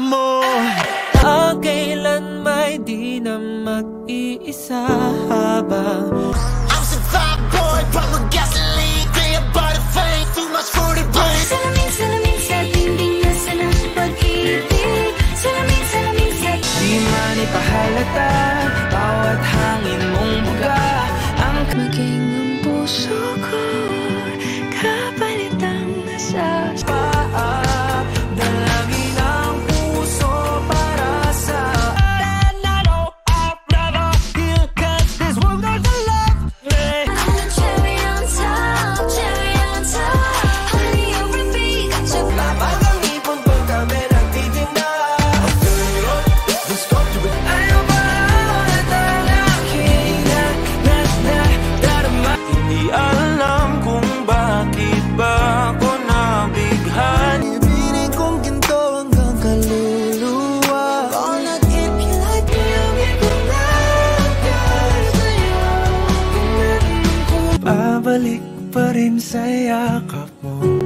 mo. Ang kailan may di na mag-iisa habang I'm some fat boy, pump with gasoline, pay a butterfly, too much for the brain. Salamin, salamin sa dingding na sanang pag-ibig. Salamin, salamin sa di man ipahalata, bawat hangin mong buga ang maging ang puso ko, kapalit ang nasa paa. Dalangin ang puso para sa and I know I'll never heal, cause this world doesn't love me. I'm the cherry on top, cherry on top. Honey, you're a big Kapag ang ipon ko kami nagtitinda, ayaw ba ulit ang aking darama. Hindi alam kung bakit ba ako nabighan. Ibinin kong ginto hanggang kaluluwa. Gonna keep you like me, I'll be Babalik pa rin sa yakap mo.